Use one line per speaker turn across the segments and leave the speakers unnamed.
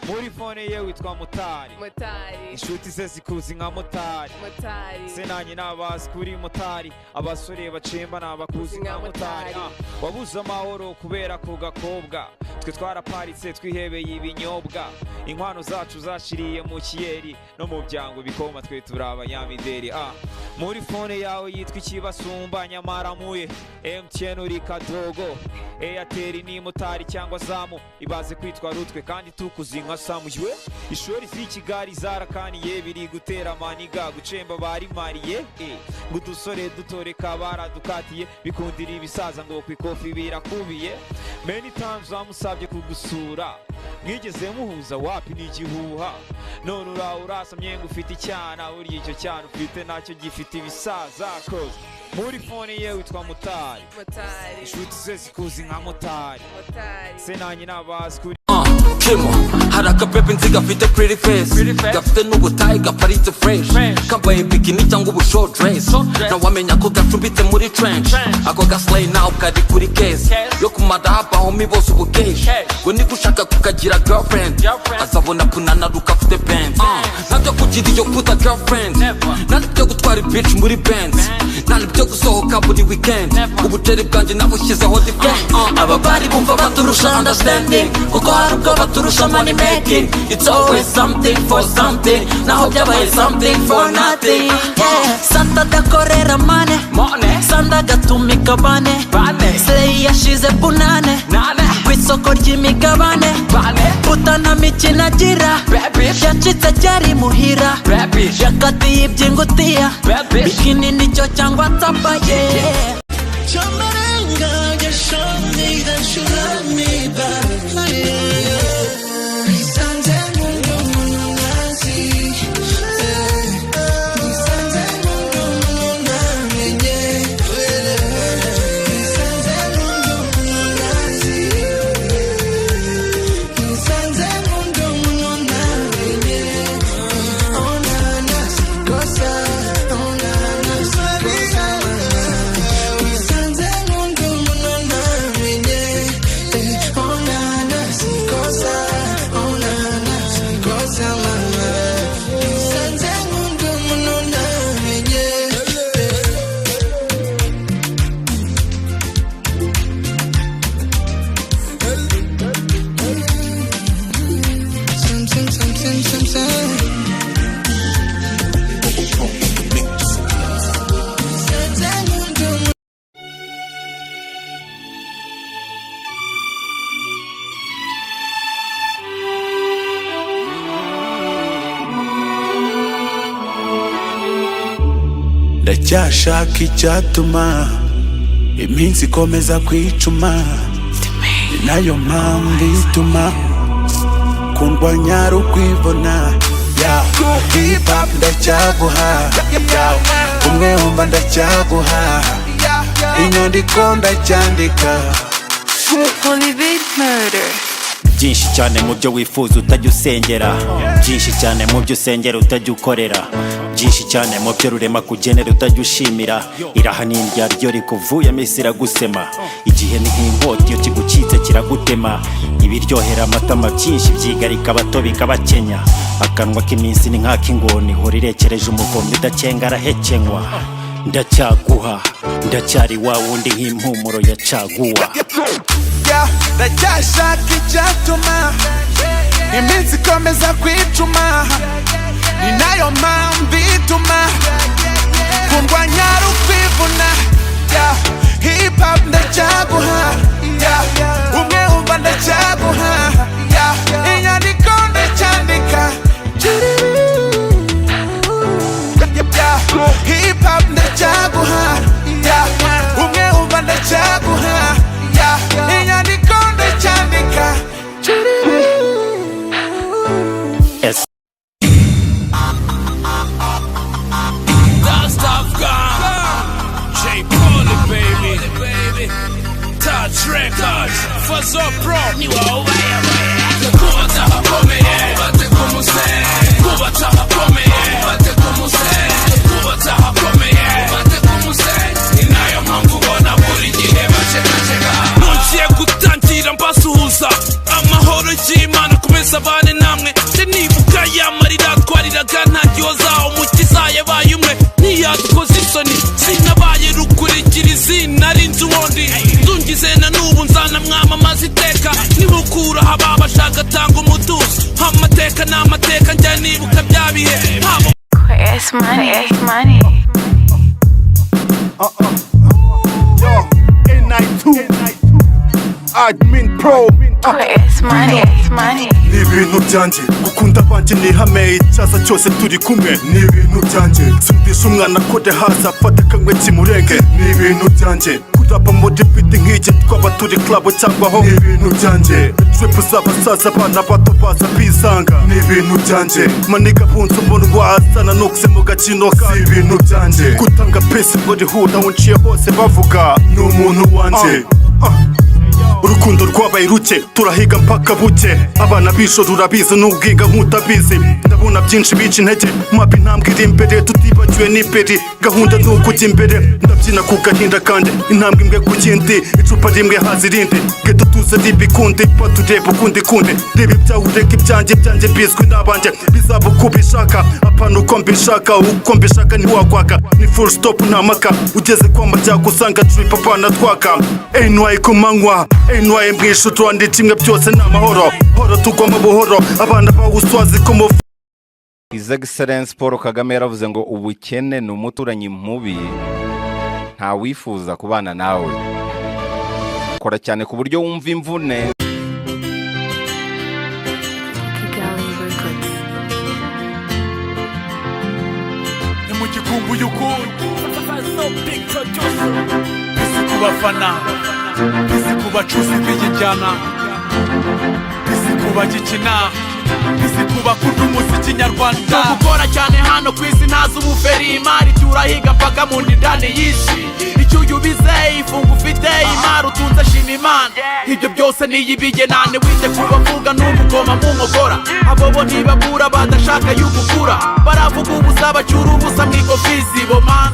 muri phone ye witwa Motari. Inshuti ze zikuzi nka Motari. Se nanjye nabazi kuri Motari. Abasore bacemba nabakuzi nka Motari. Wabuze amahoro kubera ku gakobwa. Twe twaraparitse twihebeye ibinyobwa. Inkwano zacu zashiriye mu kiyeri no mu byango bikoma twe turaba yamideri. Muri phone yawe yitwa ikibasumba nyamara muye MTN uri kadogo. Airtel ni Motari cyangwa Zamu ibaze kwitwa rutwe kandi tukuzi nka Samujwe. Ishori z'Ikigali zarakaniye biri gutera maniga gucemba bari mariye. Ngudusore dutoreka baradukatiye bikundira ibisaza ngo kwikofi birakubiye. Many times amusabye kugusura mwigeze muhuza wapi n'igihuha. None urasamye ngufite icyana uri icyo cyana ufite nacyo gifite ibisaza cause muri phone ye witwa Motari. Inshuti ze zikuzi nka Motari. Se nanjye nabazi kuri
Kimo, haraka pepe nziga fite pretty face gafite n'ubutayi gaparitse fresh kambaye bikini cyangwa ubu short dress na wamenya ko gacumbitse muri trench ako gaslay now kari kuri case yo kumadapa homi bose ubukesh ngo ni gushaka kukagira girlfriend azabona kunana rukafite pants nabyo kugira iyo kuta girlfriend nabyo gutwara bitch muri Benz nabyo gusohoka buri weekend ubuteri bwanjye nabushizeho defense ababari bumva baturusha understanding kuko harubwo baturusha money making. It's always something for something. Now byabaye something for nothing. Santa dakorera mane Santa gatumika bane Say yashize bunane Kwisoko ry'imigabane Putana mikina gira Yacitse cyari muhira Yakatiye iby'ingutiya Bikini nicyo cyangwa tapaye
Chamarenga, you show me that you love me back.
Ndacyashaka icyatuma iminsi ikomeza kwicuma ni nayo mpamvu ituma kundwanya rukwibona hip hop ndacyaguha umwe wumva ndacyaguha inyandiko ndacyandika
Holy Beat Murder.
Byinshi cyane mu byo wifuza utajya usengera byinshi cyane mu byo usengera utajya ukorera byinshi cyane mu byo rurema kugenera utajya ushimira iraha n'indya ryo rikuvuyemo isi iragusema igihe ni nk'inkota iyo kigucitse kiragutema ibiryohera amatama byinshi byigarika abato bikabakenya akanwa k'iminsi ni nk'ak'ingoni ihora irekereje umuvomyi udakenga arahekenywa ndacyaguha ndacyari wa wundi nk'impumuro ya caguwa
ndacyashaka icyatuma iminsi ikomeza kwicuma ni nayo mpamvu ituma kundwanya rukwivuna hip hop ndacyaguha umwe wumva ndacyaguha inyandiko ndacyandika hip hop ndacyaguha umwe wumva ndacyaguha inyandiko ndacyandika
Records, fuzz up bro. Ni waobaye kubata hakomeye bate kumusenge kubata hakomeye bate kumusenge kubata hakomeye bate kumusenge inayo mpamvu ubona buri gihe bacekaceka nongeye gutangira mbasuhuza amahoro y'Imana kumeza abane namwe amazi iteka nibukura haba bashaka tanga umutuzo amateka n'amateka njya nibuka byabihe
It's money.
Yo, N92 Admin Pro
It's money.
Ni ibintu byanjye gukunda abanjye ni ihame icyaza cyose turi kumwe ni ibintu byanjye sundisha umwana kode haza afata kamwe kimurenge ni ibintu byanjye kurapa muri beat nk'iki twaba turi club cyangwa ho ni ibintu byanjye trip z'abasaza abana bato baza bisanga ni ibintu byanjye maniga bunze umuntu wasana nukse mu gakino si ibintu byanjye gutanga pesi muri huda aho nciye hose bavuga ni umuntu wanjye urukundo rwabaye ruke turahiga mpaka buke abana b'ijoro urabizi n'ubwiga nk'utabizi ndabona byinshi bica intege mapa intambwe iri imbere tutibagiwe n'iperi gahunda ni ukujya imbere ndabyina ku gahinda kandi intambwe imwe ku kindi icupa rimwe haza irindi geto tuze ribikundi batureba ukundi kundi reba ibyawe ureka ibyanjye bizwi n'abanjye bizaba uko ubishaka apana uko mbishaka ntiwakwaka ni full stop nta maka ugeze kwa majyago usanga trip apana twaka NY ku manywa NY mwishu twandi kimwe byose ni amahoro horo tugoma buhoro abana bawuswazi ko mu
His Excellence Paul Kagame yaravuze ngo ubukene ni umuturanyi mubi nta wifuza kubana nawe kora cyane ku buryo wumva imvune
ni mu gikumbu y'ukuri isi kubafana isi kubacuzi b'iyijyana isi kubagikina isi kubakunda umuziki nyarwanda gukora cyane hano ku isi ntazi ubuferi imari cyurahiga mpaka mu ndani yishi icyo uyubize ifunga ufite imari utunze shima imana ibyo byose niyibiye nane wite kubavuga n'umukoma mu nkokora abo bo ntibabura badashaka y'ugukura baravuga ubusa bacyura ubusa mw'ikofizi bo man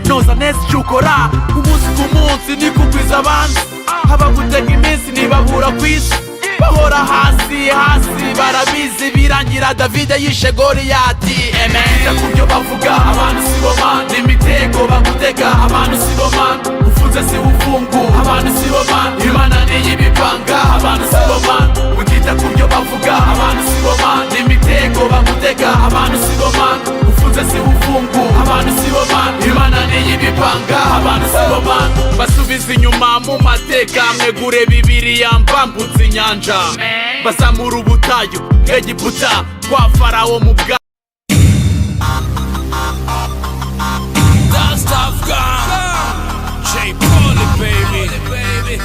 noza neza icyo ukora umunsi ku munsi ni kugwiza abandi abagutega iminsi ntibabura ku isi bahora hasi barabizi birangira Davide yishe Goliyati Ita kubyo bavuga abantu sibo man n'imitego bagutega abantu sibo man ufunze si ufungu abantu sibo man Imana niyibipanga abantu sibo man wikita kubyo bavuga abantu sibo man n'imitego bagutega abantu sibo man ufunze si ufungu abantu sibo man Imana niyibipanga abantu sibo man basubiza inyuma mu mateka mwegure Bibiliya mbambutse inyanja basamura ubutayu Egiputa kwa Farawo mu bwa That's tough gun J. Pauli baby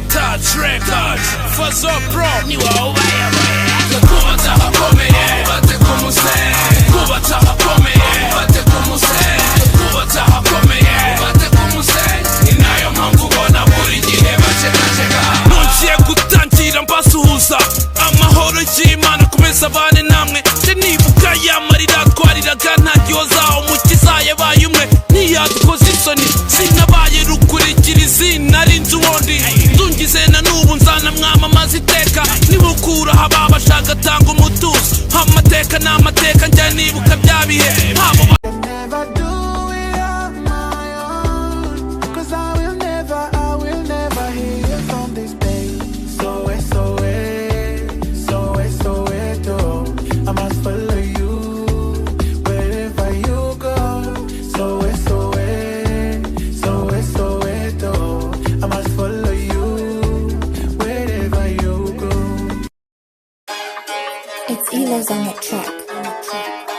Touch records Fazo Pro niwa ubaye kubata hakomeye bate kumuse kubata hakomeye bate kumuse kubata hakomeye bate kumuse inayo mpamvu ubona buri gihe bacekaceka nongeye gutangira mbasuhuza amahoro y'Imana kumeza abane namwe nje nibuka yamarira twariraga ntagyoza umukiza yabaye umwe ntiyadukoze isoni sinabaye rukurikira izina rinzi ubundi ndungize na n'ubu nzana mwamamaza iteka nibukura haba bashaka tanga umutuzo amateka n'amateka njya nibuka byabihe
It's on the track.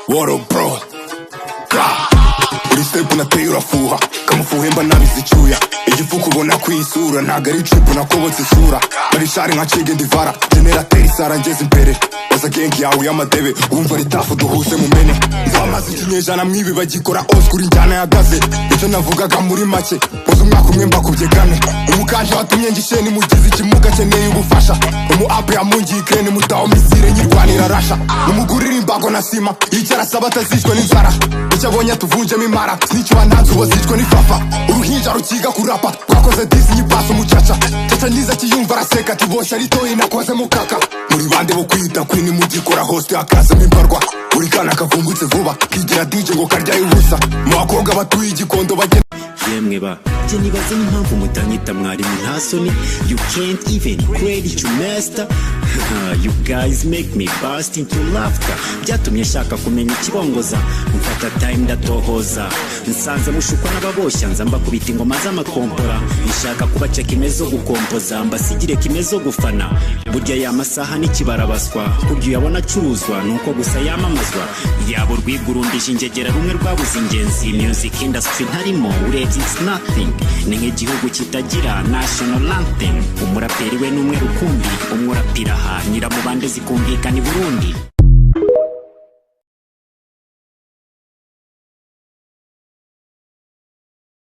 What up, bro? Uri step unateye urafuha kamufuhe mba nabizi icyuya igifuku ubona kwisura ntago ari trip unakobotse isura marishari nka cige ndivara generateri sara ngeze imbere baza gengi yawe y'amadebe wumva ritafu duhuse mu mene nzamaze ikinyejana mwibi bagikora oskuri njyana yagaze icyo navugaga muri make muze umwaka umwe mbakubye kane umukanje watumye ngisheni mugize ikimuga akeneye ubufasha umu ape yamungiye ikirere mutaho misire nyirwanira rasha numugurira imbago na sima icyo arasaba atazishwe n'inzara icyo abonye atuvunjemo imara nicyo bantanze ubazishwe n'ifafa uruhinja rukiga kurapa twakoze disi nyipasa umucaca caca niza kiyumva baraseka tibosha ritoyi nakoze mukaka muri bande bo kwita kwini mugikora host akaza mimbarwa uri kana kavumbutse vuba kigira DJ ngo karya ubusa mu bakobwa batuye igikondo bagenda
yemwe ba je nibaze n'impamvu mutanyita mwari muntasoni you can't even credit your master you guys make me burst into laughter byatumye shaka kumenya ikibongoza mfata time ndatohoza nsanze mushukwa n'ababoshya nza mbakubita ingoma z'amakompora nishaka kubaca kimezo gukompoza mbasigire kimezo gufana burya ya masaha n'ikibarabaswa kubyo yabona acuruzwa nuko gusa yamamazwa yabo rwigurundije ingegera rumwe rwabuze ingenzi music industry ntarimo urebye it's nothing ni nk'igihugu kitagira national anthem umuraperi we n'umwe rukumbi umurapira ha nyiramubande zikumvikana i Burundi